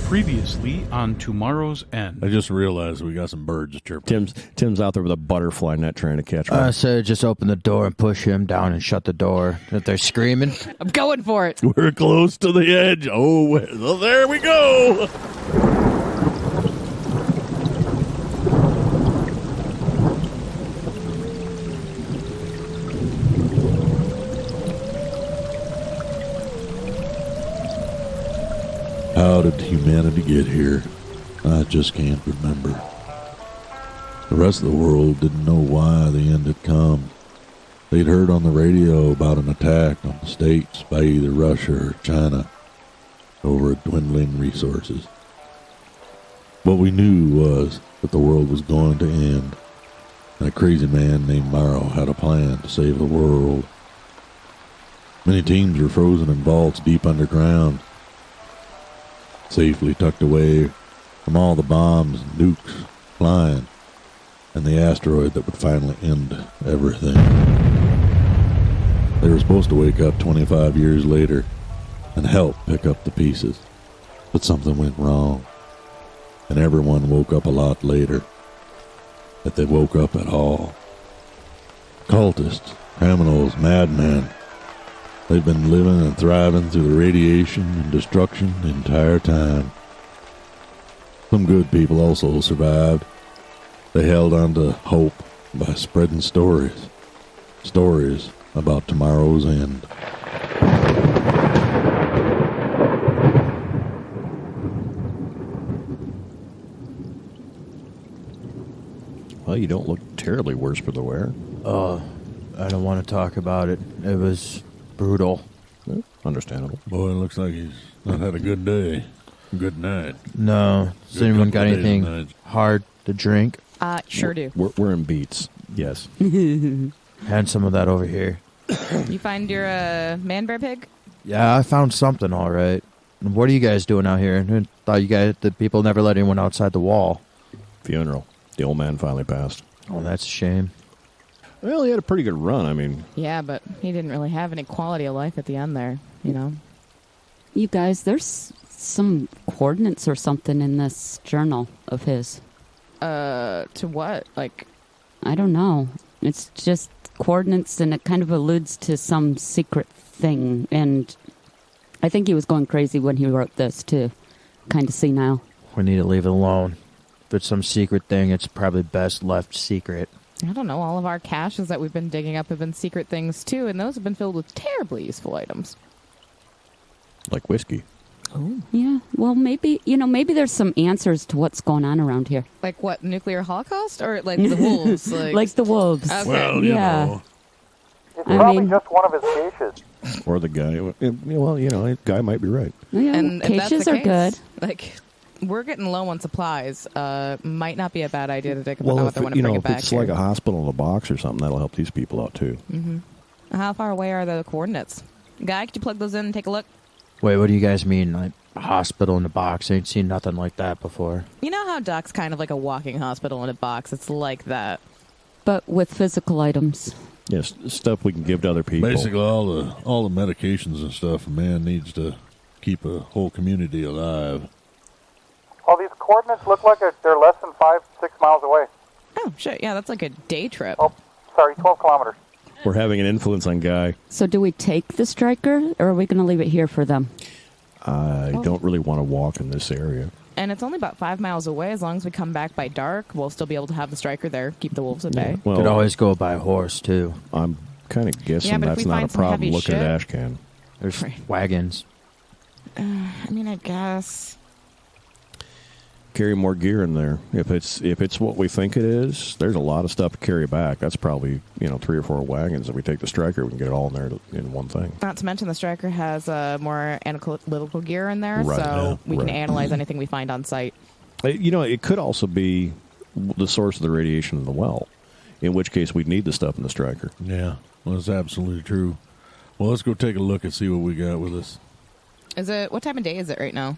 Previously on Tomorrow's End. I just realized we got some birds chirping. Tim's out there with a butterfly net trying to catch one. I said just open the door and push him down and shut the door. If they're screaming, I'm going for it. We're close to the edge. Oh, well, there we go. How did humanity get here? I just can't remember. The rest of the world didn't know why the end had come. They'd heard on the radio about an attack on the States by either Russia or China over dwindling resources. What we knew was that the world was going to end, and a crazy man named Morrows had a plan to save the world. Many teams were frozen in vaults deep underground, safely tucked away from all the bombs and nukes flying, and the asteroid that would finally end everything. They were supposed to wake up 25 years later and help pick up the pieces, but something went wrong, and everyone woke up a lot later, if they woke up at all. Cultists, criminals, madmen, they've been living and thriving through the radiation and destruction the entire time. Some good people also survived. They held on to hope by spreading stories. Stories about tomorrow's end. Well, you don't look terribly worse for the wear. I don't want to talk about it. It was brutal. Understandable. Boy, it looks like he's not had a good day. Good night. No. Has Good anyone couple got of days and anything nights. hard to drink? Sure do. We're in beats. Yes. Hand some of that over here. You find your man bear pig? Yeah, I found something, all right. What are you guys doing out here? I thought the people never let anyone outside the wall. Funeral. The old man finally passed. Oh, that's a shame. Well, he had a pretty good run. I mean, Yeah, but he didn't really have any quality of life at the end there, you know? You guys, there's some coordinates or something in this journal of his. To what? Like, I don't know. It's just coordinates, and it kind of alludes to some secret thing. And I think he was going crazy when he wrote this, too. Kind of senile. We need to leave it alone. If it's some secret thing, it's probably best left secret. I don't know, all of our caches that we've been digging up have been secret things, too, and those have been filled with terribly useful items. like whiskey. Oh. Yeah, well, maybe there's some answers to what's going on around here. Like what, nuclear holocaust? Or like the wolves? Like the wolves. Okay. Well, you Yeah. know. It's I probably mean- just one of his caches. Or the guy. Well, the guy might be right. Yeah, And if that's caches the are case, good. like, we're getting low on supplies. Might not be a bad idea to dig up Well, what if, they want to bring it if back it's here. like a hospital in a box or something, that'll help these people out, too. Mm-hmm. How far away are the coordinates? Guy, could you plug those in and take a look? Wait, what do you guys mean? Like a hospital in a box? Ain't seen nothing like that before. You know how Doc's kind of like a walking hospital in a box? It's like that. But with physical items. Yes, stuff we can give to other people. Basically, all the medications and stuff a man needs to keep a whole community alive. Well, these coordinates look like they're less than 5-6 miles away. Oh, shit. Yeah, that's like a day trip. Oh, sorry, 12 kilometers. We're having an influence on Guy. So do we take the striker, or are we going to leave it here for them? I don't really want to walk in this area. And it's only about 5 miles away. As long as we come back by dark, we'll still be able to have the striker there, keep the wolves at bay. Well, Could always go by horse, too. I'm kind of guessing Yeah, but if that's we not a find some problem heavy looking at shit- Ashcan. There's Right. wagons. I mean, I guess. Carry more gear in there. If it's what we think it is, there's a lot of stuff to carry back. That's probably 3 or 4 wagons. If we take the striker, we can get it all in there in one thing. Not to mention the striker has more analytical gear in there, Right, so we can right. analyze anything we find on site. It could also be the source of the radiation in the well, in which case we'd need the stuff in the striker. Yeah, well, that's absolutely true. Well, let's go take a look and see what we got with us. What time of day is it right now?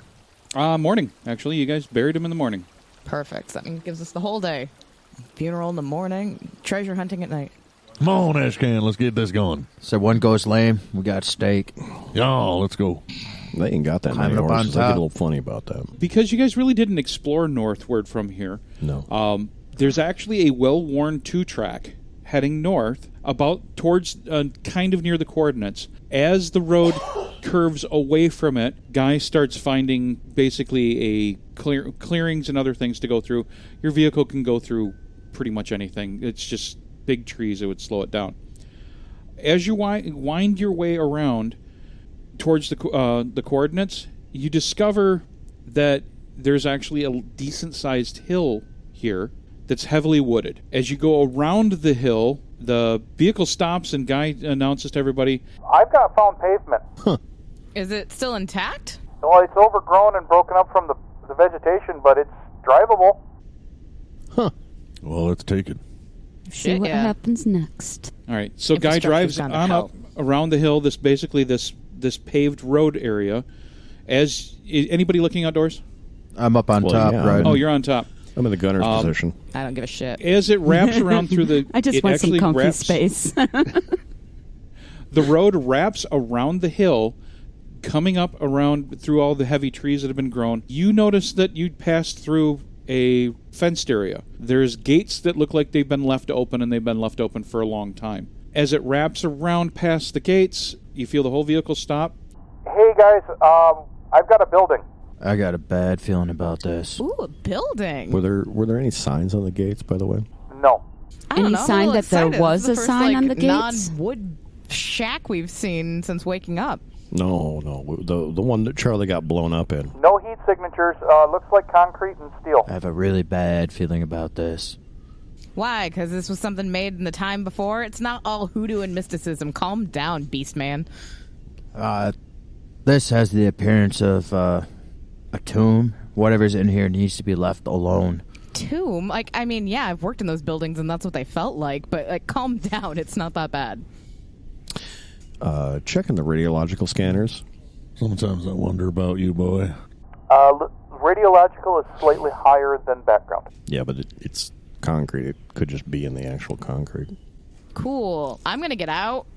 Morning, actually. You guys buried him in the morning. Perfect. So that means it gives us the whole day. Funeral in the morning, treasure hunting at night. Come on, Ashcan, let's get this going. So one goes lame, we got steak. Y'all, let's go. They ain't got that many Climbing up on horses. They get a top. little funny about that. Because you guys really didn't explore northward from here. No. There's actually a well-worn 2-track heading north about towards kind of near the coordinates. As the road curves away from it, Guy starts finding basically a clearings and other things to go through. Your vehicle can go through pretty much anything. It's just big trees that would slow it down. As you wind your way around towards the coordinates, you discover that there's actually a decent-sized hill here that's heavily wooded. As you go around the hill, the vehicle stops and Guy announces to everybody, I've got found pavement. Is it still intact? Well, it's overgrown and broken up from the vegetation, but it's drivable. Well, let's take it. See Shit, what yeah. happens next. all right, so Guy Infrastructure's drives gone to on hell. up around the hill, this paved road area. Anybody looking outdoors? I'm up on Well, top, yeah. right? Oh, you're on top. I'm in the gunner's position. I don't give a shit. As it wraps around through the... I just it want some actually comfy wraps- space. The road wraps around the hill, coming up around through all the heavy trees that have been grown. You notice that you passed through a fenced area. There's gates that look like they've been left open, and they've been left open for a long time. As it wraps around past the gates, you feel the whole vehicle stop. Hey, guys, I've got a building. I got a bad feeling about this. Ooh, a building. Were there any signs on the gates, by the way? No. I don't Any know, I'm sign a little that there excited. was This is a the sign first, on the gates? non-wood shack we've seen since waking up. No. The one that Charlie got blown up in. No heat signatures. Looks like concrete and steel. I have a really bad feeling about this. Why? Because this was something made in the time before? It's not all hoodoo and mysticism. Calm down, beast man. This has the appearance of a tomb. Whatever's in here needs to be left alone. Tomb? Like, I mean, yeah, I've worked in those buildings and that's what they felt like, but, like, calm down. It's not that bad. Checking the radiological scanners. Sometimes I wonder about you, boy. Radiological is slightly higher than background. Yeah, but it's concrete. It could just be in the actual concrete. Cool. I'm going to get out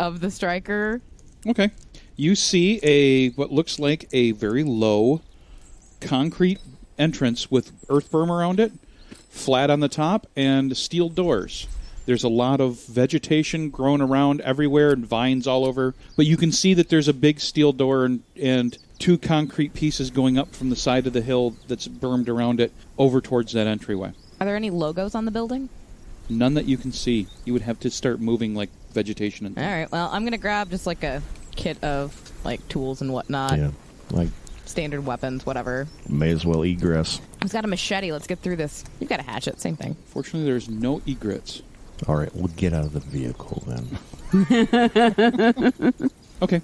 of the striker. Okay. You see what looks like a very low concrete entrance with earth berm around it, flat on the top, and steel doors. There's a lot of vegetation grown around everywhere and vines all over, but you can see that there's a big steel door and 2 concrete pieces going up from the side of the hill that's bermed around it over towards that entryway. Are there any logos on the building? None that you can see. You would have to start moving like vegetation and All right, well, I'm going to grab just like a kit of like tools and whatnot, Yeah, like standard weapons, whatever. may as well egress. He's got a machete. Let's get through this. You've got a hatchet. Same thing. Fortunately, there's no egrets. All right, we'll get out of the vehicle then. Okay.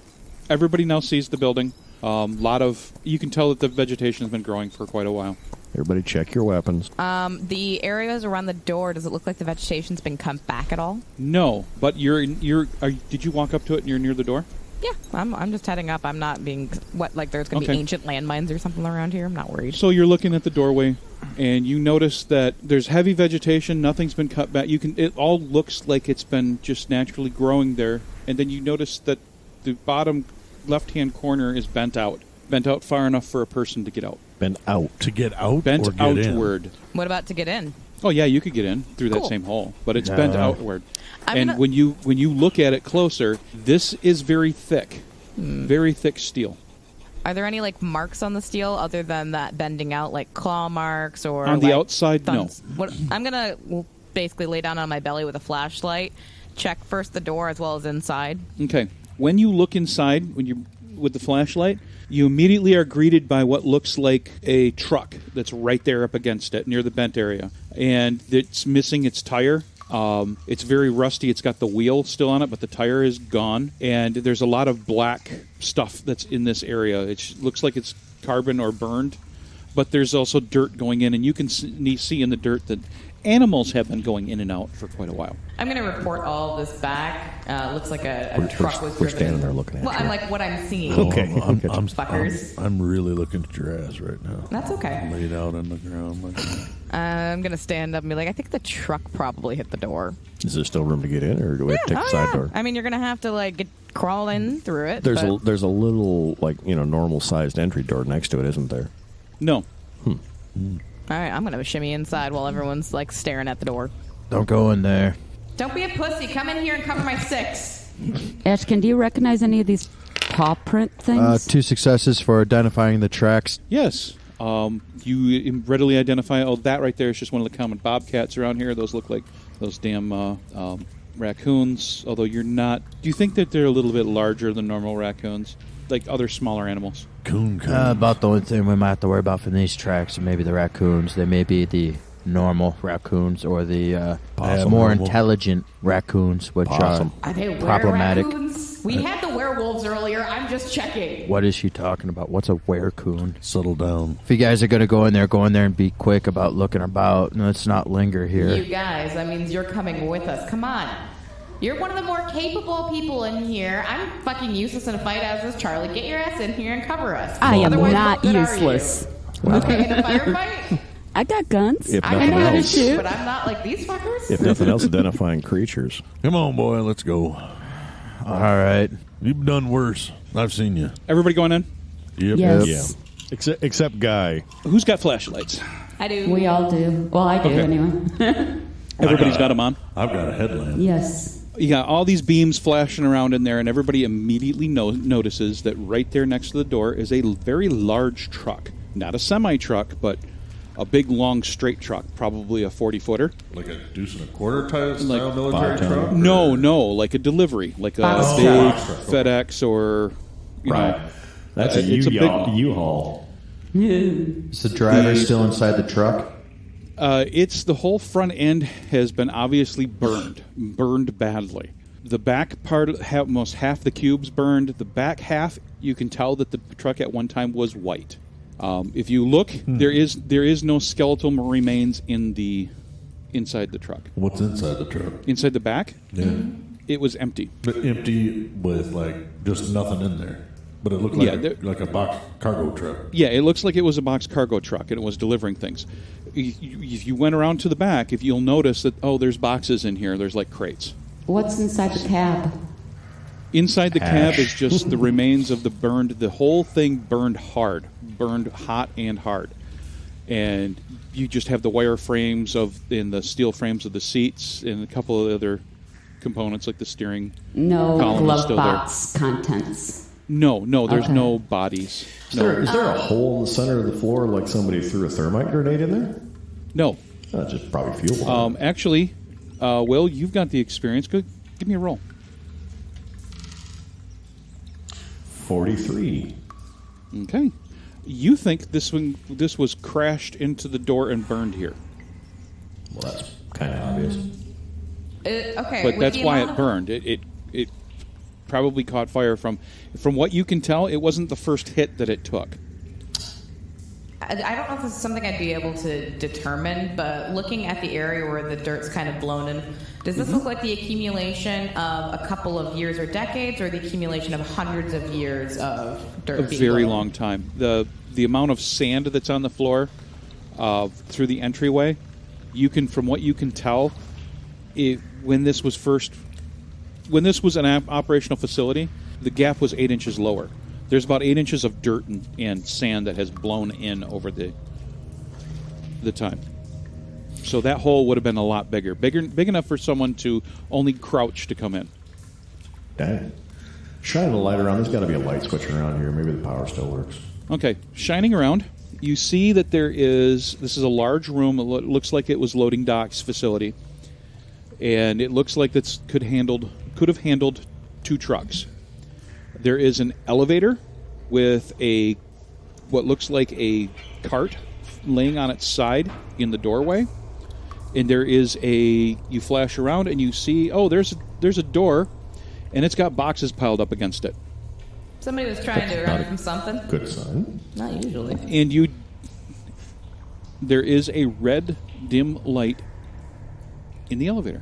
Everybody now sees the building. You can tell that the vegetation has been growing for quite a while. Everybody check your weapons. The areas around the door, does it look like the vegetation's been cut back at all? No, but did you walk up to it and you're near the door? Yeah, I'm just heading up. I'm not being like there's going to be Okay. ancient landmines or something around here. I'm not worried. So you're looking at the doorway, and you notice that there's heavy vegetation. Nothing's been cut back. It all looks like it's been just naturally growing there. And then you notice that the bottom left-hand corner is bent out far enough for a person to get out. Been out. To get out Bent or get outward. What about to get in? Oh yeah, you could get in through that Cool. same hole, but it's bent outward. I'm And gonna- when you look at it closer, this is very thick, very thick steel. Are there any like marks on the steel other than that bending out, like claw marks or On the like, outside, no. thumbs? What I'm gonna basically lay down on my belly with a flashlight, check first the door as well as inside. Okay. When you look inside, with the flashlight, you immediately are greeted by what looks like a truck that's right there up against it, near the bent area. And it's missing its tire. It's very rusty. It's got the wheel still on it, but the tire is gone. And there's a lot of black stuff that's in this area. It looks like it's carbon or burned. But there's also dirt going in, and you can see in the dirt that animals have been going in and out for quite a while. I'm going to report all this back. Looks like a truck was driven. We're standing there looking at Well, you. I'm like, what I'm seeing. Okay. Fuckers. I'm really looking at your ass right now. That's okay. Laid out on the ground like that. I'm going to stand up and be like, I think the truck probably hit the door. Is there still room to get in, or do we have to take the side door? I mean, you're going to have to, like, crawl in through it. There's but- a little, like, normal-sized entry door next to it, isn't there? No. All right, I'm going to shimmy inside while everyone's, like, staring at the door. Don't go in there. Don't be a pussy. Come in here and cover my 6. Ashcan, do you recognize any of these paw print things? 2 successes for identifying the tracks. Yes. You readily identify, that right there is just one of the common bobcats around here. Those look like those damn raccoons, although you're not... Do you think that they're a little bit larger than normal raccoons? Like other smaller animals? Coon kind. About the only thing we might have to worry about from these tracks are maybe the raccoons. They may be the normal raccoons or the more intelligent raccoons, which Possum. Are they problematic. were-raccoons? We had the werewolves earlier. I'm just checking. What is she talking about? What's a werecoon? Settle down. If you guys are going to go in there and be quick about looking about. Let's not linger here. You guys, that means you're coming with us. Come on. You're one of the more capable people in here. I'm fucking useless in a fight, as is Charlie. Get your ass in here and cover us. I am Otherwise, not what good are you? useless. Okay, in a firefight? I got guns. If I nothing know how to else. shoot. But I'm not like these fuckers. If nothing else, identifying creatures. Come on, boy, let's go. All right. You've done worse. I've seen you. Everybody going in? Yep. Yes. Yeah. Except Guy. Who's got flashlights? I do. We all do. Well, I do Okay. anyway. Everybody's got them on? I've got a headlamp. Yes. You got all these beams flashing around in there, and everybody immediately notices that right there next to the door is a very large truck. Not a semi-truck, but a big, long, straight truck, probably a 40-footer. Like a deuce and a quarter type Like style military truck? No, like a delivery, like a Box big truck. FedEx or, you know. That's a It's a big- U-Haul. Is the driver still inside the truck? It's the whole front end has been obviously burned badly. The back part, almost half the cube's burned. The back half, you can tell that the truck at one time was white. If you look, there is no skeletal remains inside the truck. What's inside the truck? Inside the back, Yeah. it was empty. But empty with, like, just nothing in there. But it looked like, Yeah, like a box cargo truck. Yeah, it looks like it was a box cargo truck, and it was delivering things. If you went around to the back, if you'll notice that, there's boxes in here. There's like crates. What's inside the cab? Inside the cab is just the remains of the whole thing burned hot and hard. And you just have the wire frames and the steel frames of the seats and a couple of other components like the steering No column is glove still box contents. No, there's Okay. no bodies. Is there a hole in the center of the floor like somebody threw a thermite grenade in there? No. Just probably fuel bomb. Actually, Will, you've got the experience. Go, give me a roll. 43. Okay. You think this was crashed into the door and burned here. Well, that's kind of obvious. Okay, But with that's the why amount it of- burned. It probably caught fire from what you can tell, it wasn't the first hit that it took. I don't know if this is something I'd be able to determine, but looking at the area where the dirt's kind of blown in, does this look like the accumulation of a couple of years or decades, or the accumulation of hundreds of years of dirt? A being very blown? long time. The amount of sand that's on the floor through the entryway, from what you can tell, when this was an operational facility, the gap was 8 inches lower. There's about 8 inches of dirt and sand that has blown in over the time. So that hole would have been a lot big enough for someone to only crouch to come in. Dang. Shining a light around. There's got to be a light switch around here. Maybe the power still works. Okay, shining around, you see that this is a large room. It looks like it was loading docks facility, and it looks like this could have handled 2 trucks. There is an elevator with what looks like a cart laying on its side in the doorway, and there is you flash around and you see, there's a door, and it's got boxes piled up against it. Somebody was trying to run from something. Good sign. Not usually. And there is a red dim light in the elevator.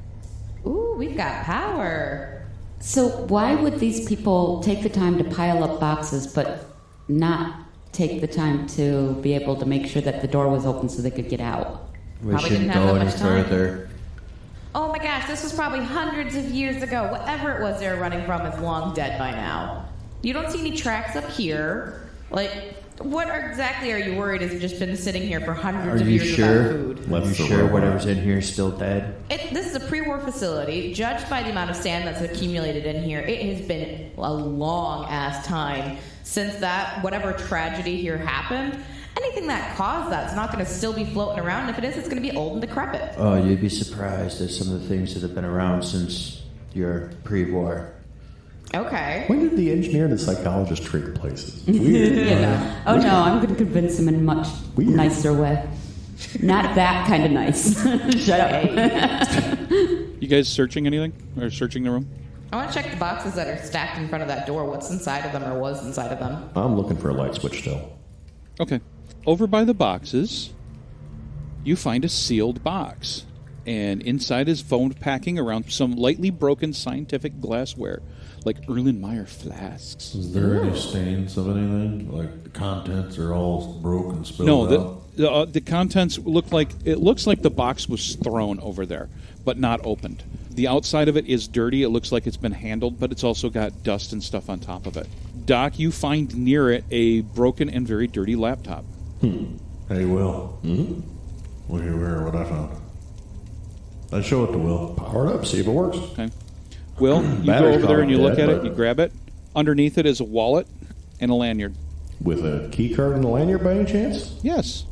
Ooh, we've got power. So why would these people take the time to pile up boxes but not take the time to be able to make sure that the door was open so they could get out? We Probably shouldn't didn't have go that any much time. further. Oh my gosh, this was probably hundreds of years ago. Whatever it was they were running from is long dead by now. You don't see any tracks up here. Like, what exactly are you worried has just been sitting here for hundreds Are of you years sure? without food? Are you sure whatever's in here is still dead? This is a pre-war facility. Judged by the amount of sand that's accumulated in here, it has been a long-ass time since that, whatever tragedy here happened. Anything that caused that's not going to still be floating around. And if it is, it's going to be old and decrepit. Oh, you'd be surprised at some of the things that have been around since your pre-war. Okay. When did the engineer and the psychologist trade places? Oh no, I'm going to convince him in a much nicer way. Not that kind of nice. Shut up. You guys searching anything? Or searching the room? I want to check the boxes that are stacked in front of that door. What's inside of them or was inside of them? I'm looking for a light switch still. Okay. Over by the boxes, you find a sealed box. And inside is foamed packing around some lightly broken scientific glassware, like Erlenmeyer flasks. Is there any stains of anything? Like the contents are all broken, spilled No, out? the contents looks like the box was thrown over there, but not opened. The outside of it is dirty. It looks like it's been handled, but it's also got dust and stuff on top of it. Doc, you find near it a broken and very dirty laptop. Hey, Will. Mm-hmm? Will you hear what I found? I show it to Will. Power it up, see if it works. Okay. Will, you go Battery's over there and you probably look dead, at it, but- you grab it. Underneath it is a wallet and a lanyard. With a key card in the lanyard by any chance? Yes.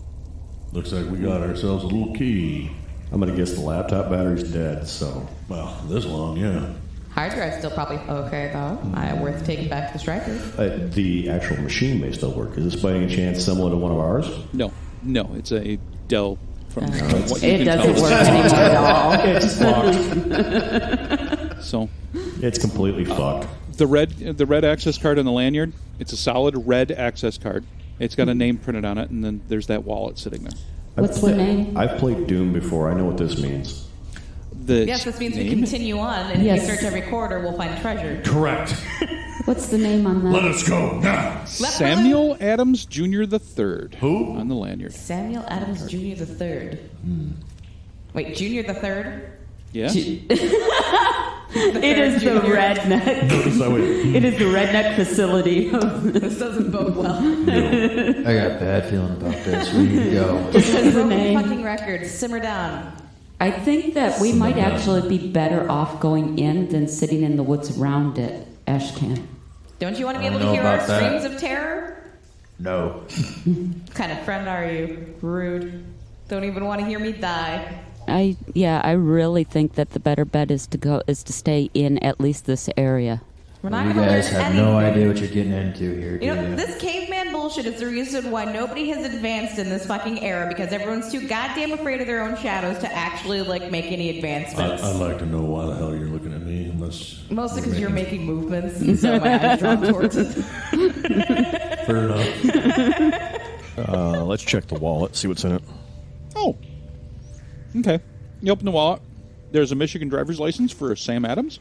Looks like we got ourselves a little key. I'm going to guess the laptop battery's dead, so... Well, this long, yeah. Hard drive's still probably okay, though. Worth taking back to the Striker. The actual machine may still work. Is this by any chance similar to one of ours? No, it's a Dell from what you It can doesn't tell. work anymore at all. It's fucked. So It's completely fucked. the red access card on the lanyard, it's a solid red access card. It's got a name printed on it, and then there's that wallet sitting there. What's the name? I've played Doom before. I know what this means. Yes, this means we name? continue on, and Yes. if we search every corridor, we'll find treasure. Correct. What's the name on that? Let us go now. Samuel Adams Jr. III. Who? On the lanyard. Samuel Adams Jr. the Third. Wait, Junior the Third? Yeah. It is the redneck. Notice I wait. It is the redneck facility. This doesn't bode well. I got a bad feeling about this. We need to go. Just as the Broken name. fucking records. Simmer down. I think that we might actually be better off going in than sitting in the woods around it, Ashcan. Don't you want to be I able don't to know hear our about that. screams of terror? No. What kind of friend are you? Rude. Don't even want to hear me die. I really think that the better bet is to stay in at least this area. We're not You gonna guys learn have no anything. idea what you're getting into here, do You know, you? this caveman bullshit is the reason why nobody has advanced in this fucking era, because everyone's too goddamn afraid of their own shadows to actually, make any advancements. I'd like to know why the hell you're looking at me, unless... Mostly because you're making movements, and so my eyes drawn towards it. Fair enough. Let's check the wallet, see what's in it. Oh. Okay. You open the wallet. There's a Michigan driver's license for Sam Adams.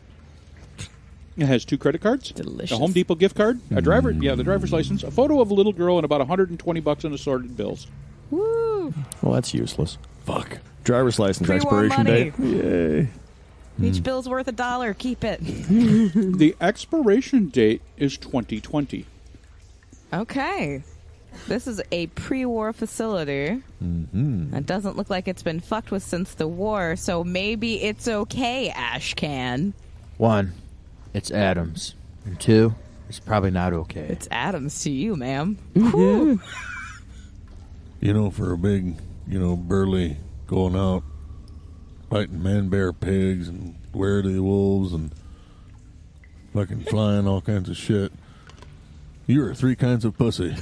It has 2 credit cards, Delicious. a Home Depot gift card, the driver's license, a photo of a little girl, and about $120 in assorted bills. Woo! Well, that's useless. Fuck. Driver's license Pre-war expiration money. date. Yay. Each bill's worth $1. Keep it. The expiration date is 2020. Okay. This is a pre-war facility. It doesn't look like it's been fucked with since the war, so maybe it's okay, Ashcan. 1, it's Adams. And 2, it's probably not okay. It's Adams to you, ma'am. You know, for a big, burly going out, fighting man-bear pigs and were-the-wolves and fucking flying all kinds of shit, you are 3 kinds of pussy.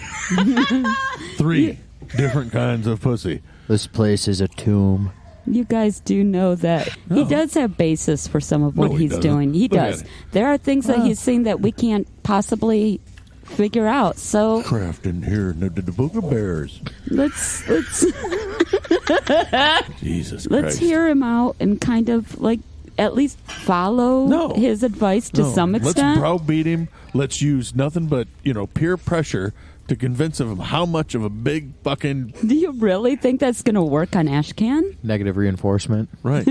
3 different kinds of pussy. This place is a tomb. You guys do know that he does have basis for some of what No, he he's doesn't. doing. He Look at does. it. There are things that he's seen that we can't possibly figure out. So Craft in here, the booger bears. let's Jesus let's Christ. hear him out and kind of like at least follow his advice to some extent. Let's browbeat him. Let's use nothing but, peer pressure to convince him how much of a big fucking... Do you really think that's going to work on Ashcan? Negative reinforcement. Right.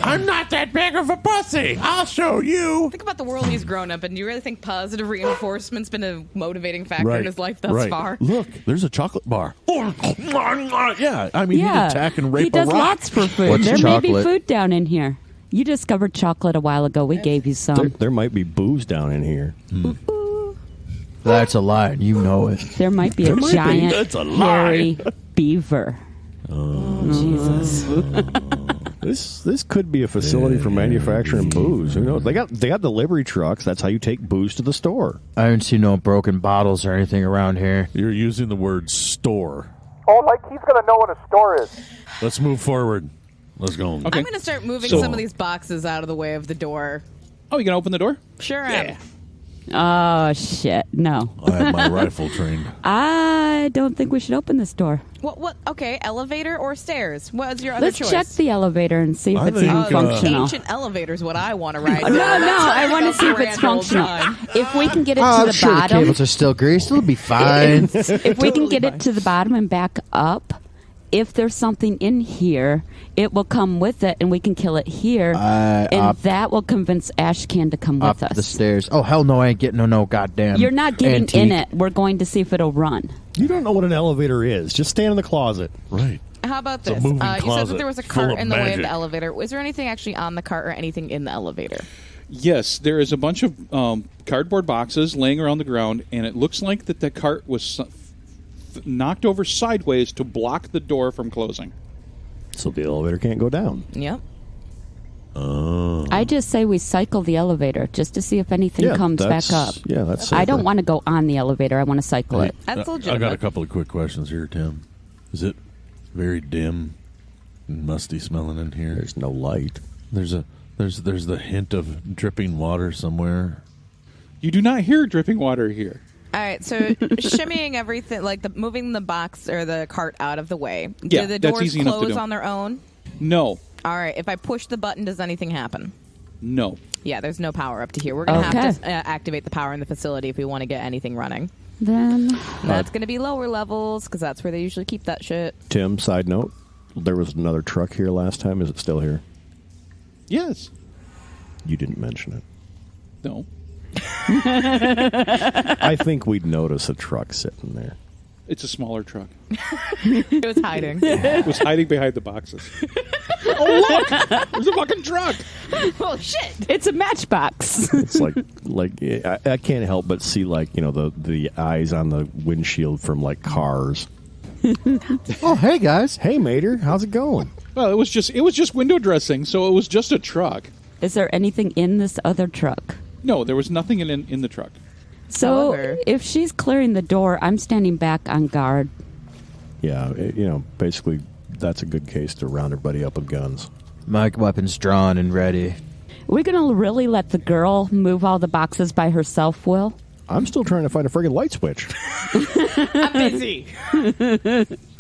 I'm not that big of a pussy. I'll show you. Think about the world he's grown up in. Do you really think positive reinforcement's been a motivating factor in his life thus far? Look, there's a chocolate bar. Yeah, I mean, he'd attack and rape he does a rock. lots for food. What's There may be chocolate? food down in here. You discovered chocolate a while ago. We gave you some. There might be booze down in here. That's a lie, and you know it. There might be a giant, That's a lie. hairy beaver. Jesus. This could be a facility for manufacturing booze. Who knows? They got delivery trucks. That's how you take booze to the store. I haven't seen no broken bottles or anything around here. You're using the word store. Oh, like he's going to know what a store is. Let's move forward. Let's go. Okay. I'm going to start moving So- some of these boxes out of the way of the door. Oh, you gonna open the door? Sure am. Oh, shit. No. I have my rifle trained. I don't think we should open this door. What? Okay, elevator or stairs? What's your other Let's choice? check the elevator and see if I it's think, even functional. Ancient elevator's what I want to ride. No, I want to see if it's functional. If we can get it to I'm the sure the bottom, cables are still greased. It'll be fine. if we can get it to the bottom and back up, if there's something in here, it will come with it, and we can kill it here, and that will convince Ashcan to come Up with us. the stairs. Oh, hell no, I ain't getting no goddamn You're not getting antique. in it. We're going to see if it'll run. You don't know what an elevator is. Just stand in the closet. Right. How about It's a this? moving You said closet that there was a full cart of in the way of magic. the elevator. Was there anything actually on the cart or anything in the elevator? Yes, there is a bunch of cardboard boxes laying around the ground, and it looks like that the cart was knocked over sideways to block the door from closing. So the elevator can't go down. Yep. I just say we cycle the elevator just to see if anything comes back up. Yeah, that's I don't safer. want to go on the elevator. I want to cycle it. That's I legitimate. got a couple of quick questions here, Tim. Is it very dim and musty smelling in here? There's no light. There's the hint of dripping water somewhere. You do not hear dripping water here. All right, so shimmying everything, like moving the box or the cart out of the way. Yeah, do the that's doors easy enough to close do. on their own? No, All right, if I push the button, does anything happen? no. Yeah, there's no power up to here. We're going to Okay. have to activate the power in the facility if we want to get anything running. Then That's going to be lower levels because that's where they usually keep that shit. Tim, side note, there was another truck here last time. Is it still here? Yes. You didn't mention it. No. I think we'd notice a truck sitting there. It's a smaller truck. It was hiding. It was hiding behind the boxes. Oh, look! There's a fucking truck! Oh, shit! it's a matchbox. It's like I can't help but see the eyes on the windshield from like Cars. Oh, hey, guys. Hey, Mater, how's it going? Well, it was just window dressing, so it was just a truck. Is there anything in this other truck? No, there was nothing in the truck. So However- if she's clearing the door, I'm standing back on guard. Yeah, basically that's a good case to round everybody up with guns. My weapon's drawn and ready. We're going to really let the girl move all the boxes by herself, Will? I'm still trying to find a friggin' light switch. I'm busy.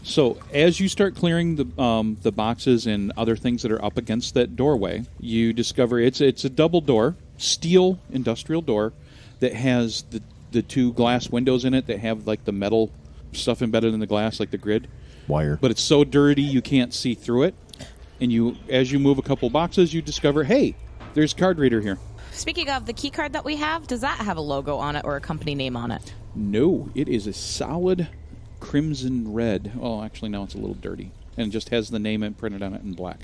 So as you start clearing the boxes and other things that are up against that doorway, you discover it's a double door, steel industrial door that has the two glass windows in it that have like the metal stuff embedded in the glass, like the grid. Wire. But it's so dirty you can't see through it. And as you move a couple boxes, you discover, hey, there's a card reader here. Speaking of the key card that we have, does that have a logo on it or a company name on it? No, it is a solid crimson red. Oh, actually, no, it's a little dirty. And it just has the name printed on it in black.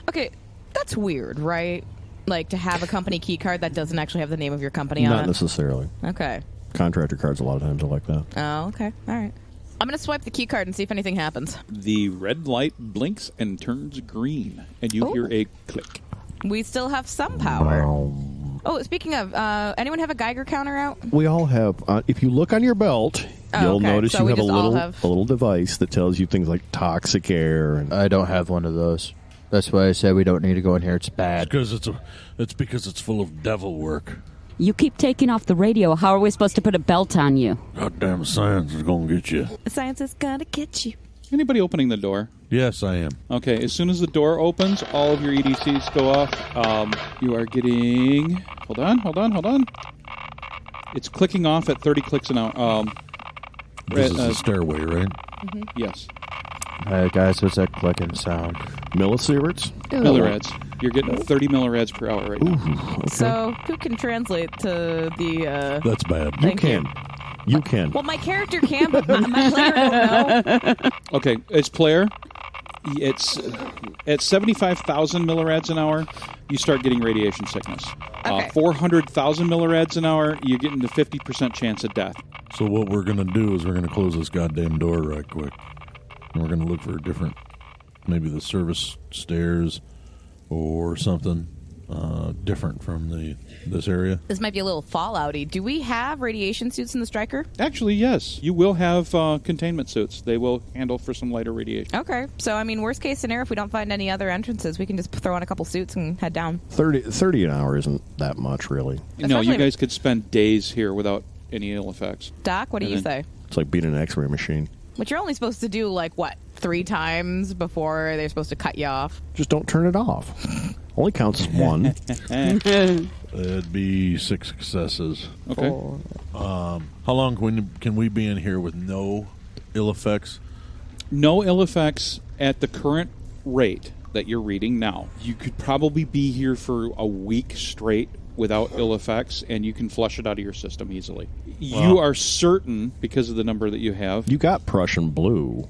Okay, that's weird, right? Like to have a company key card that doesn't actually have the name of your company on Not it? necessarily. Okay. Contractor cards a lot of times are like that. Oh, okay. All right. I'm going to swipe the key card and see if anything happens. The red light blinks and turns green, and you hear a click. We still have some power. Oh, speaking of, anyone have a Geiger counter out? We all have. If you look on your belt, Oh, you'll okay. notice So you we have a just all little have- a little device that tells you things like toxic air. And I don't have one of those. That's why I said we don't need to go in here. It's bad. It's because it's full of devil work. You keep taking off the radio. How are we supposed to put a belt on you? Goddamn science is going to get you. Science is gonna get you. Anybody opening the door? Yes, I am. Okay, as soon as the door opens, all of your EDCs go off. You are getting... Hold on. It's clicking off at 30 clicks an hour. This is the stairway, right? Yes. Hey, guys, what's that clicking sound? Millisieverts? Millirads. You're getting 30 millirads per hour right now. Okay. So, who can translate to the... That's bad. You can. Well, my character can, but my player don't know. Okay, as player, it's at 75,000 millirads an hour, you start getting radiation sickness. Okay. 400,000 millirads an hour, you're getting the 50% chance of death. So what we're going to do is we're going to close this goddamn door right quick. And we're going to look for a different, maybe the service stairs or something different from this area. This might be a little fallouty. Do we have radiation suits in the Striker? Actually, yes. You will have containment suits. They will handle for some lighter radiation. Okay. So, I mean, worst case scenario, if we don't find any other entrances, we can just throw on a couple suits and head down. 30 an hour isn't that much, really. No, Especially you if- guys could spend days here without any ill effects. Doc, what do And you then- say? It's like being an X-ray machine. But you're only supposed to do, like, what, 3 times before they're supposed to cut you off? Just don't turn it off. Only counts as one. It'd be 6 successes. Okay. How long can we be in here with no ill effects? No ill effects at the current rate that you're reading now. You could probably be here for a week straight without ill effects, and you can flush it out of your system easily. You are certain, because of the number that you have, You got Prussian blue.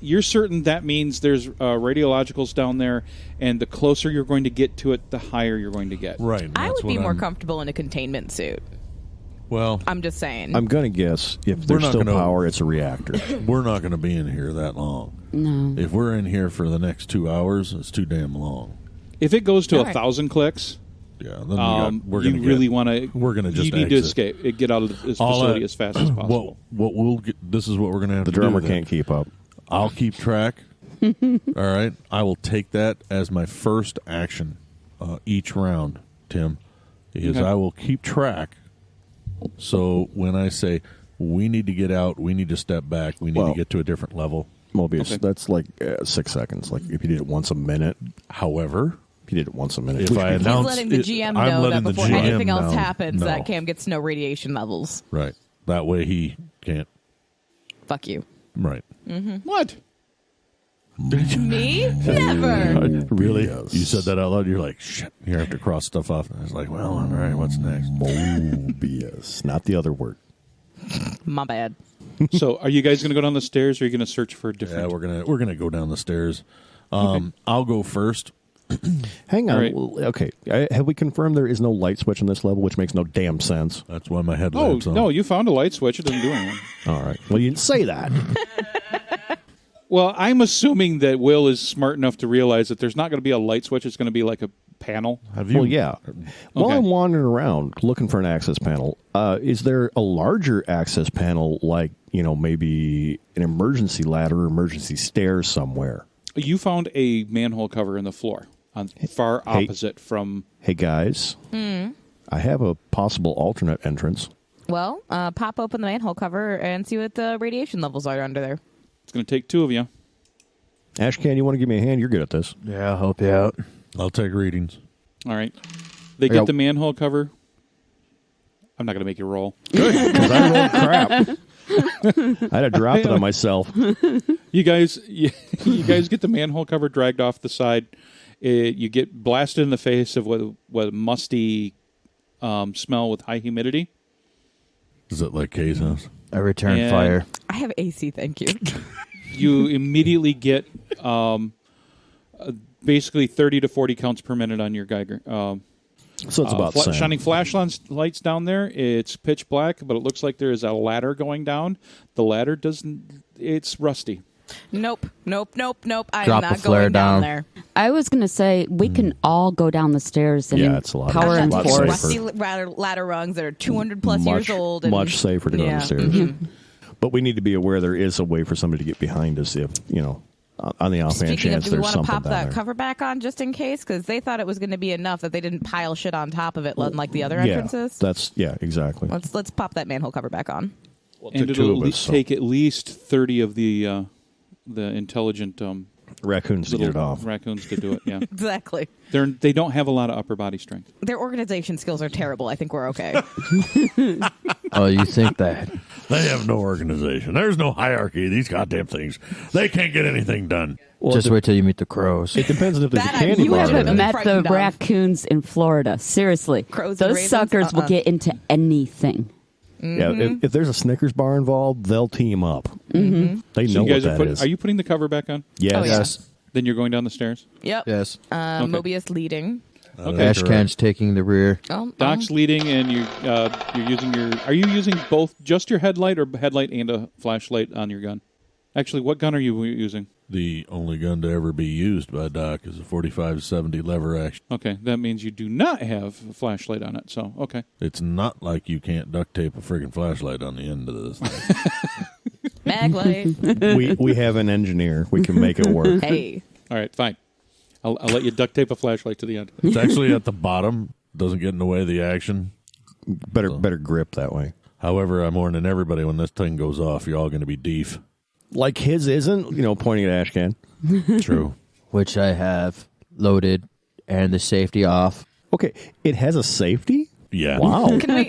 you're certain that means there's radiologicals down there, and the closer you're going to get to it, the higher you're going to get. Right. I that's would be what more I'm- comfortable in a containment suit. Well, I'm just saying. I'm going to guess if We're there's not still gonna- power, it's a reactor. we're not going to be in here that long. No. If we're in here for the next 2 hours, it's too damn long. If it goes to All right. 1,000 clicks, Yeah, then we're you going really want to. we're gonna just You need to exit. escape. Get out of this All facility that- as fast as possible. What we'll get, this is what we're going to have The to do. drummer then. can't keep up. I'll keep track. All right. I will take that as my first action each round, Tim, is Okay. I will keep track. So when I say we need to get out, we need to step back, we need Well- to get to a different level. Mobius, Okay. that's like 6 seconds. Like if you did it once a minute, However, if you did it once a minute. if I He's announce letting the it, GM I'm know that letting the before GM anything else know. happens, No. that Cam gets no radiation levels. Right. That way he can't. Fuck you. Right. What? Me? Never. Really? Yes. You said that out loud. You're like, shit. You have to cross stuff off. And I was like, well, all right. What's next? Mobius, not the other word. My bad. So, are you guys going to go down the stairs, or are you going to search for a different? Yeah, we're gonna go down the stairs. I'll go first. Hang on. All right. Well, okay. Have we confirmed there is no light switch on this level, which makes no damn sense? That's why my Oh headlamp's on. no! You found a light switch. It doesn't do anything. All right. Well, you didn't say that. Well, I'm assuming that Will is smart enough to realize that there's not going to be a light switch. It's going to be like a panel. Have you? Well, yeah. While Okay. I'm wandering around looking for an access panel, is there a larger access panel, like, maybe an emergency ladder or emergency stairs somewhere? You found a manhole cover in the floor, on far opposite from. Hey, guys. I have a possible alternate entrance. Well, pop open the manhole cover and see what the radiation levels are under there. It's going to take 2 of you. Ashcan, you want to give me a hand? You're good at this. Yeah, I'll help you out. I'll take readings. All right. They Yeah. get the manhole cover. I'm not going to make you roll. Because I rolled crap. I'd have dropped it on myself. You guys get the manhole cover dragged off the side. You get blasted in the face of what a musty smell with high humidity. Is it like Kay's house? I return And- fire. I have AC, thank you. You immediately get basically 30 to 40 counts per minute on your Geiger. So it's about the same. Shining flashlights down there. It's pitch black, but it looks like there is a ladder going down. The ladder doesn't. It's rusty. Nope. I'm Drop not the flare going down down. there. I was going to say we can all go down the stairs and Yeah, it's a lot- power it's a and lot force. safer. Rusty ladder rungs that are 200 plus years old. And, Much safer to go down the stairs. But we need to be aware there is a way for somebody to get behind us if, on the offhand Speaking chance of, do we there's want to something pop down that there. cover back on just in case? Because they thought it was going to be enough that they didn't pile shit on top of it like the other entrances. Exactly. Let's pop that manhole cover back on. And it'll take at least 30 of the intelligent raccoons to get it off. Raccoons to do it, yeah. Exactly. They don't have a lot of upper body strength. Their organization skills are terrible. I think we're okay. Oh, you think that? They have no organization. There's no hierarchy. These goddamn things. They can't get anything done. Well, Just wait till you meet the crows. It depends on if there's a That candy you bar haven't in haven't there. met the frightened of. raccoons in Florida. Seriously. Crows and Those ravens? suckers will get into anything. Yeah, if there's a Snickers bar involved, they'll team up. Mm-hmm. They So know you guys what that is. are you putting the cover back on? Yes. Oh, yeah. Yes. Then you're going down the stairs? Yep. Yes. Mobius leading. Okay. Ashcan's taking the rear. Oh, Doc's leading, and you're using your. Are you using both just your headlight or headlight and a flashlight on your gun? Actually, what gun are you using? The only gun to ever be used by Doc is a 45-70 lever action. Okay, that means you do not have a flashlight on it. So okay. It's not like you can't duct tape a friggin' flashlight on the end of this thing. mag light. we have an engineer. We can make it work. Hey. All right, fine. I'll let you duct tape a flashlight to the end. It's actually at the bottom. Doesn't get in the way of the action. Better grip that way. However, I'm warning everybody when this thing goes off, you're all going to be deef. Like his isn't, pointing at Ashcan. True. Which I have loaded and the safety off. Okay, it has a safety? Yeah. Wow. Can we,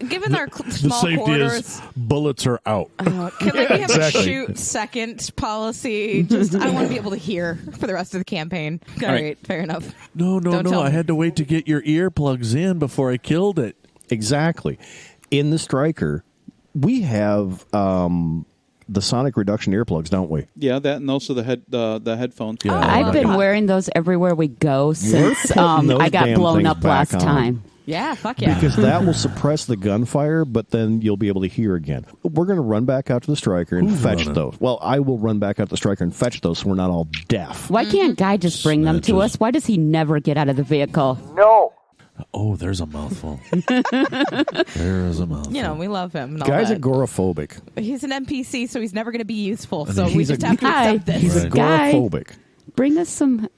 given our The small safety quarters, is bullets are out. can we have a shoot second policy? Just I want to be able to hear for the rest of the campaign. All right, fair enough. No. Don't tell I me. had to wait to get your earplugs in before I killed it. Exactly. In the Striker, we have the sonic reduction earplugs, don't we? Yeah, that and also the headphones. Yeah. I've been wearing those everywhere we go since putting those I got damn blown things up back last on. time. Yeah, fuck yeah. Because that will suppress the gunfire, but then you'll be able to hear again. We're going to run back out to the Striker and fetch running? those. Well, I will run back out to the Striker and fetch those so we're not all deaf. Why can't Guy just bring them to Snitches. us? Why does he never get out of the vehicle? No. Oh, there's a mouthful. There is a mouthful. We love him. And all Guy's that. agoraphobic. He's an NPC, so he's never going to be useful. And So we he's just a have to guy. accept this. He's Right. Guy. agoraphobic. Bring us some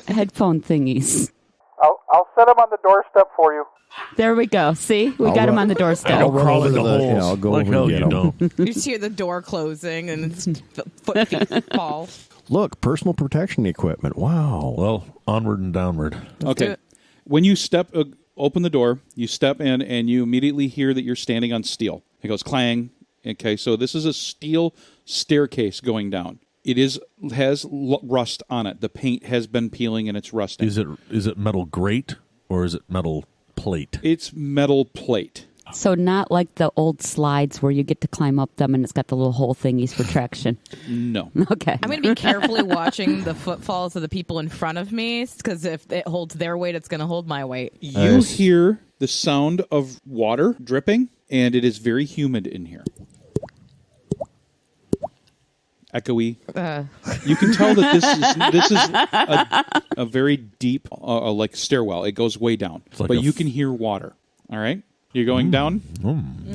headphone thingies. I'll set him on the doorstep for you. There we go. See? We got him on the doorstep. I'll run Crawl over into to the- holes. I'll go like over hell and you get 'em. don't. You just hear the door closing and it's feet fall. Look, personal protection equipment. Wow. Well, onward and downward. do Okay. it. When you open the door, you step in, and you immediately hear that you're standing on steel. It goes clang. Okay, so this is a steel staircase going down. It has rust on it. The paint has been peeling, and it's rusting. Is it metal grate or is it metal plate? It's metal plate. So not like the old slides where you get to climb up them and it's got the little hole thingies for traction. No. Okay. I'm going to be carefully watching the footfalls of the people in front of me because if it holds their weight, it's going to hold my weight. You hear the sound of water dripping, and it is very humid in here. Echoey. You can tell that this is a very deep, like stairwell. It goes way down, like but a you can hear water. All right, you're going down.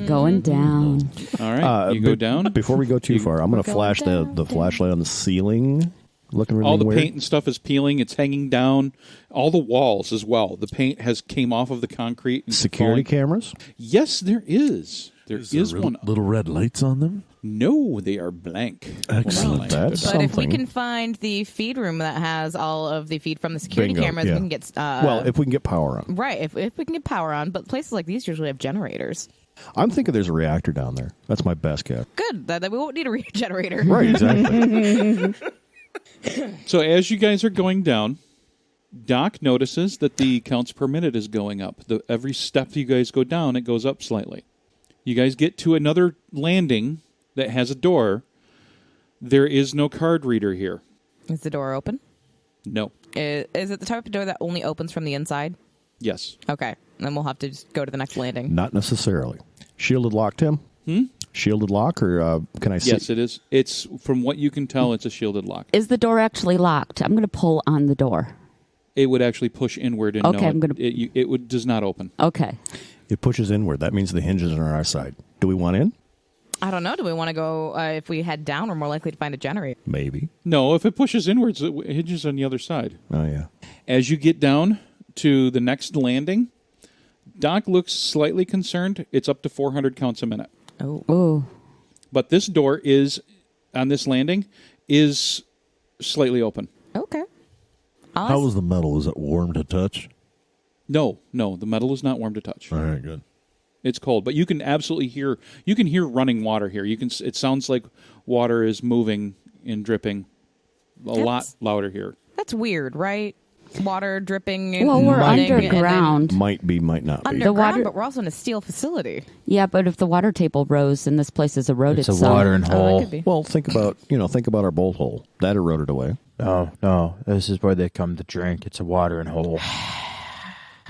Going down. All right, you go down. Before we go too far, I'm going to flash the flashlight on the ceiling. Looking really All the weird. paint and stuff is peeling. It's hanging down. All the walls as well. The paint has came off of the concrete. And Security falling. cameras? Yes, there is. There is one. Little red lights on them? No, they are blank. Excellent. That's But something. if we can find the feed room that has all of the feed from the security Bingo, cameras, yeah. we can get... well, if we can get power on. right, if we can get power on. But places like these usually have generators. I'm thinking there's a reactor down there. That's my best guess. Good, that we won't need a generator. Right, exactly. So as you guys are going down, Doc notices that the counts per minute is going up. Every step you guys go down, it goes up slightly. You guys get to another landing that has a door. There is no card reader here. Is the door open? No. Is it the type of door that only opens from the inside? Yes. Okay, then we'll have to just go to the next landing. Not necessarily. Shielded lock, Tim? Shielded lock, or can I see? Yes, it is. It's from what you can tell, it's a shielded lock. Is the door actually locked? I'm going to pull on the door. It would actually push inward, and Okay, no, I'm gonna- it does not open. Okay. It pushes inward. That means the hinges are on our side. Do we want in? I don't know. Do we want to go, if we head down, we're more likely to find a generator. Maybe. No, if it pushes inwards, it hinges on the other side. Oh, yeah. As you get down to the next landing, Doc looks slightly concerned. It's up to 400 counts a minute. Oh. But this door is, on this landing, is slightly open. Okay. How was the metal? Is it warm to touch? No, the metal is not warm to touch. All right, good. It's cold, but you can absolutely hear running water here. It sounds like water is moving and dripping a lot louder here. That's weird, right? Water dripping and Well, we're running underground. Might be, might not be. Underground, but we're also in a steel facility. Yeah, but if the water table rose and this place is eroded, It's a watering that hole. could be. Well, think about our bolt hole. That eroded away. No. This is where they come to drink. It's a watering hole.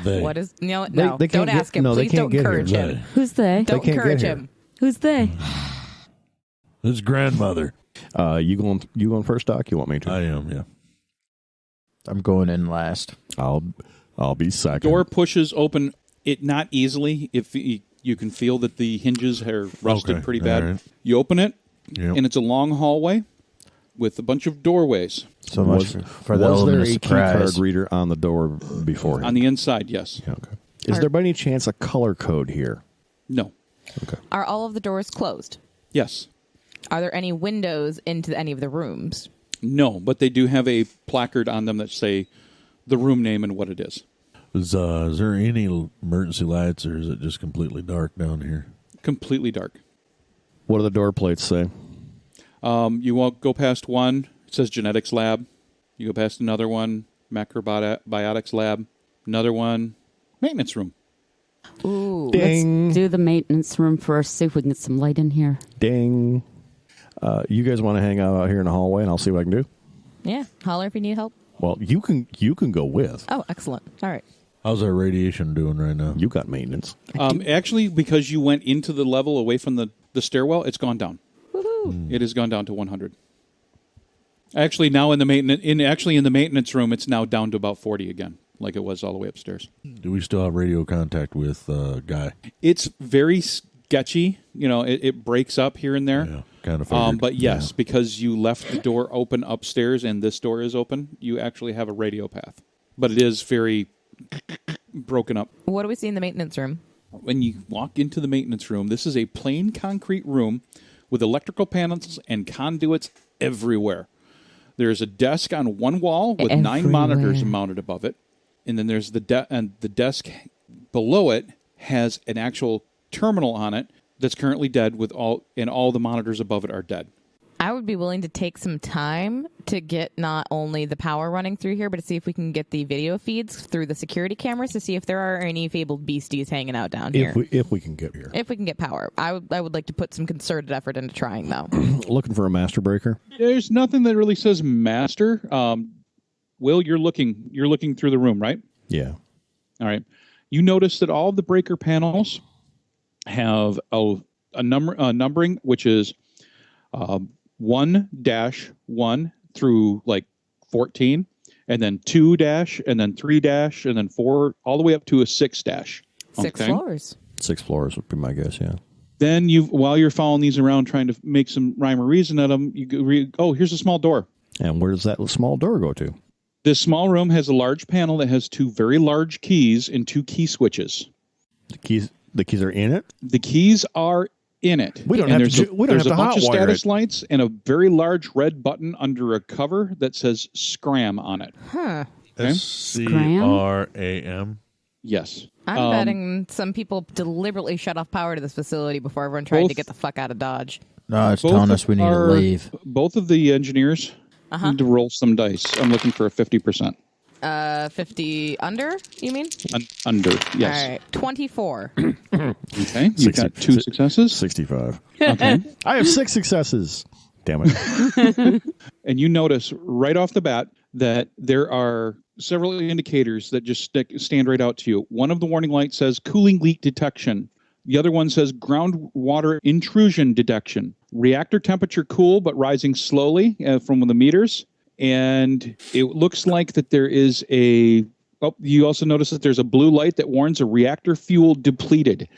What is... No, They don't can't ask get- him. no, they Please can't don't get here. encourage him. Who's they? Don't can't get encourage here. him. Who's they? His grandmother. You going first, Doc? You want me to? I am, yeah. I'm going in last. I'll be second. Door pushes open, it not easily. If you can feel that the hinges are rusted Okay, pretty all bad. right. You open it, Yep. and it's a long hallway with a bunch of doorways. So much for the was there element of a key surprise. card reader on the door beforehand? On the inside, yes. Yeah, okay. Is there by any chance a color code here? No. Okay. Are all of the doors closed? Yes. Are there any windows into any of the rooms? No, but they do have a placard on them that say the room name and what it is. Is there any emergency lights, or is it just completely dark down here? Completely dark. What do the door plates say? You won't go past one. It says genetics lab. You go past another one, macrobiotics lab. Another one, maintenance room. Ooh. Ding. Let's do the maintenance room first, see if we can get some light in here. Ding. You guys want to hang out here in the hallway, and I'll see what I can do? Yeah. Holler if you need help. Well, you can go with. Oh, excellent. All right. How's our radiation doing right now? You got maintenance. Actually, because you went into the level away from the stairwell, it's gone down. Woohoo. It has gone down to 100. Actually, now in the maintenance room, it's now down to about 40 again, like it was all the way upstairs. Do we still have radio contact with Guy? It's very sketchy. It breaks up here and there. Yeah, kind of figured. But yes, because you left the door open upstairs and this door is open, you actually have a radio path. But it is very broken up. What do we see in the maintenance room? When you walk into the maintenance room, this is a plain concrete room with electrical panels and conduits everywhere. There's a desk on one wall with 9 monitors mounted above it. And then there's the desk below it has an actual terminal on it that's currently dead and all the monitors above it are dead. I would be willing to take some time to get not only the power running through here, but to see if we can get the video feeds through the security cameras to see if there are any fabled beasties hanging out down here. If we can get here. If we can get power. I would like to put some concerted effort into trying, though. Looking for a master breaker? There's nothing that really says master. Will, you're looking through the room, right? Yeah. All right. You notice that all of the breaker panels have a numbering, which is 1-1 through like 14, and then 2- and then 3- and then 4, all the way up to a 6-. 6 floors. 6 floors would be my guess, yeah. Then while you're following these around trying to make some rhyme or reason at them, here's a small door. And where does that small door go to? This small room has a large panel that has 2 very large keys and 2 key switches. The keys are in it? The keys are in it. We don't and have to there's a bunch of hotwire status it. lights and a very large red button under a cover that says Scram on it. Huh. Okay. SCRAM. Yes. I'm betting some people deliberately shut off power to this facility before everyone tried to get the fuck out of Dodge. No, it's telling us we need to leave. Both of the engineers need to roll some dice. I'm looking for a 50%. 50 under, you mean? Under, yes. All right. 24. Okay. You've got 2 successes. 65. Okay. I have 6 successes. Damn it. And you notice right off the bat that there are several indicators that just stand right out to you. One of the warning lights says cooling leak detection. The other one says groundwater intrusion detection. Reactor temperature cool but rising slowly from the meters. And it looks like that there is you also notice that there's a blue light that warns a reactor fuel depleted.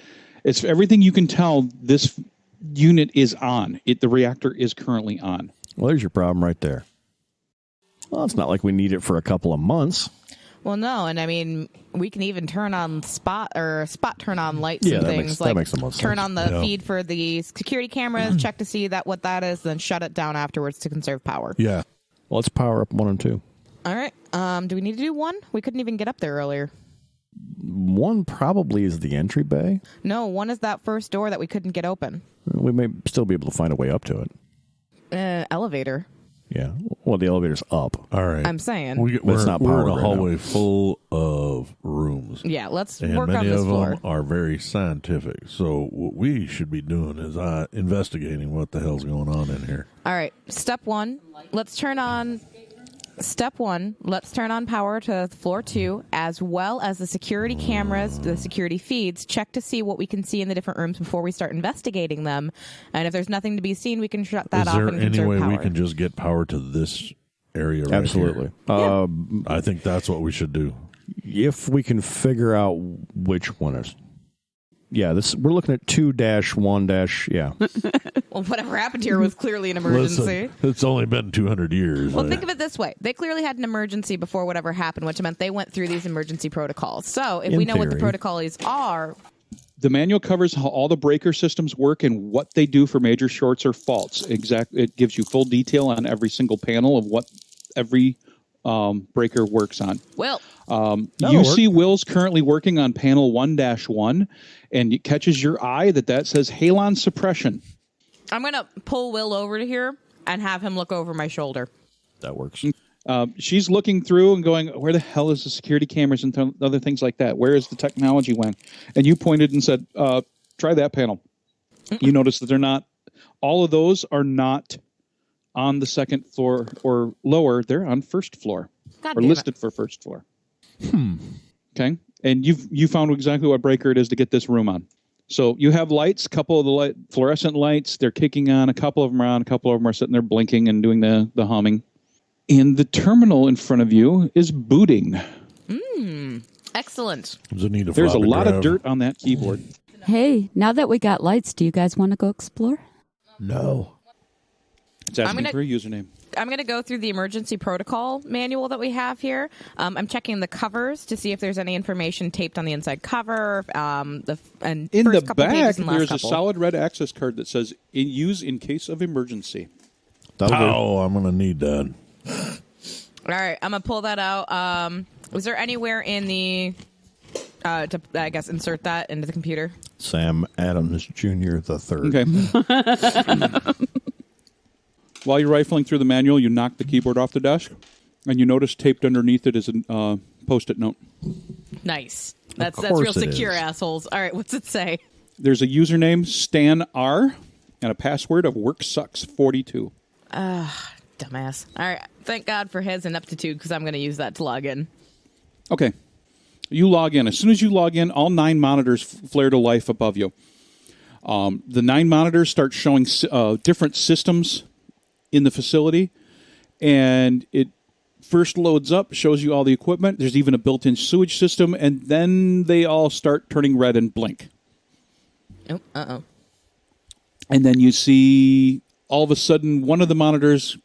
It's everything you can tell. This unit is on. The reactor is currently on. Well, there's your problem right there. Well, it's not like we need it for a couple of months. Well, no, and I mean, we can even turn on spot turn on lights and things. That makes the most turn sense. on the feed for the security cameras, check to see what that is, then shut it down afterwards to conserve power. Yeah. Well, let's power up 1 and 2. All right. Do we need to do 1? We couldn't even get up there earlier. 1 probably is the entry bay. No, 1 is that first door that we couldn't get open. We may still be able to find a way up to it. Elevator. Yeah. Well, the elevator's up. All right. I'm saying. We're not in powered a right hallway full of rooms. Yeah, let's And work on many this of floor. them are very scientific. So what we should be doing is investigating what the hell's going on in here. All right. Step 1. Let's turn on power to floor 2, as well as the security cameras, the security feeds. Check to see what we can see in the different rooms before we start investigating them. And if there's nothing to be seen, we can shut that Is off there and any conserve way power. we can just get power to this area right Absolutely. here? I think that's what we should do. If we can figure out which one is. Yeah, we're looking at 2-1-. Yeah. Well, whatever happened here was clearly an emergency. Listen, it's only been 200 years. Well, think of it this way. They clearly had an emergency before whatever happened, which meant they went through these emergency protocols. So if we know what the protocols are... The manual covers how all the breaker systems work and what they do for major shorts or faults. It gives you full detail on every single panel of what every breaker works on. Will. You see Will's currently working on panel 1-1, and it catches your eye that says halon suppression. I'm going to pull Will over to here and have him look over my shoulder. That works. She's looking through and going, where the hell is the security cameras and other things like that? Where is the technology went? And you pointed and said, try that panel. You notice that they're not, all of those are not on the second floor or lower. They're on first floor or listed for first floor. Okay. And you found exactly what breaker it is to get this room on. So you have lights, a couple of the fluorescent lights, they're kicking on, a couple of them are on, a couple of them are sitting there blinking and doing the humming. And the terminal in front of you is booting. Excellent. There's a lot of dirt on that keyboard. Hey, now that we got lights, do you guys want to go explore? No. It's asking for a username. I'm going to go through the emergency protocol manual that we have here. I'm checking the covers to see if there's any information taped on the inside cover. In the back, there's a solid red access card that says, use in case of emergency. Oh, I'm going to need that. All right, I'm going to pull that out. Was there anywhere in the... to, I guess, insert that into the computer? Sam Adams Jr. the third. Okay. While you're rifling through the manual, you knock the keyboard off the desk, and you notice taped underneath it is a Post-it note. Nice. That's real secure, assholes. All right, what's it say? There's a username, Stan R, and a password of WorkSucks42. Dumbass. All right, thank God for his ineptitude, because I'm going to use that to log in. Okay. You log in. As soon as you log in, all 9 monitors flare to life above you. The 9 monitors start showing different systems in the facility, and it first loads up, shows you all the equipment. There's even a built-in sewage system, and then they all start turning red and blink. Oh, uh-oh. And then you see, all of a sudden, one of the monitors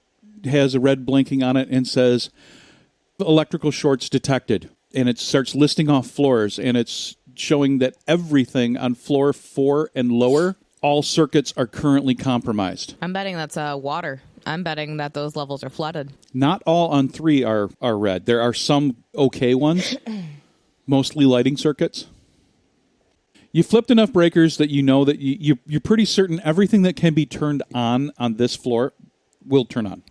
has a red blinking on it and says, electrical shorts detected. And it starts listing off floors, and it's showing that everything on floor 4 and lower, all circuits are currently compromised. I'm betting that's water. I'm betting that those levels are flooded. Not all on 3 are red. There are some okay ones, mostly lighting circuits. You flipped enough breakers that you know that you're pretty certain everything that can be turned on this floor will turn on.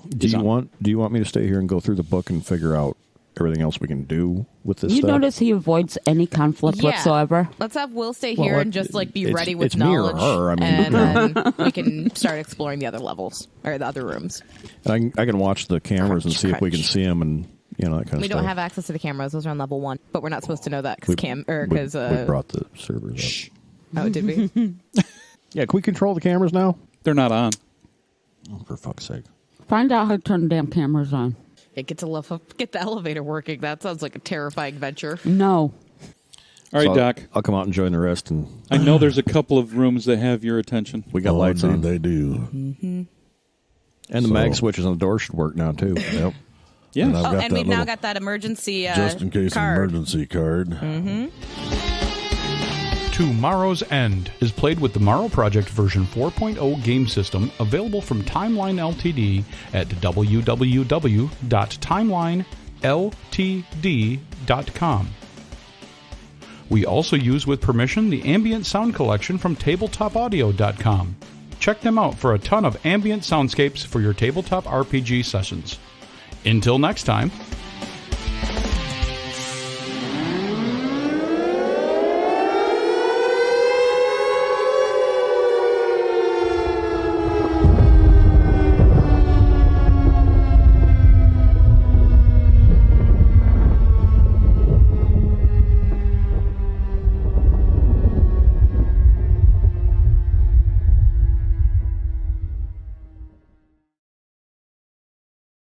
Do you want me to stay here and go through the book and figure out everything else we can do with this stuff? You notice he avoids any conflict whatsoever. Let's have Will stay here and just be ready with it's knowledge. Me or her. I mean, and then we can start exploring the other levels or the other rooms. And I can watch the cameras and see if we can see them and that kind of stuff. We don't have access to the cameras; those are on level 1. But we're not supposed to know that because we brought the servers up. Oh, did we? Yeah, can we control the cameras now? They're not on. Oh, for fuck's sake! Find out how to turn the damn cameras on. Get the elevator working. That sounds like a terrifying venture. No. All right, So Doc. I'll come out and join the rest. And I know there's a couple of rooms that have your attention. we got lights on. They do. And the mag switches on the door should work now, too. Yep. Yeah. And I've got And that we've now little got that emergency just in case card. emergency card. Tomorrow's End is played with the Morrow Project version 4.0 game system, available from Timeline Ltd. at www.timelineltd.com. We also use with permission the ambient sound collection from tabletopaudio.com. Check them out for a ton of ambient soundscapes for your tabletop RPG sessions. Until next time,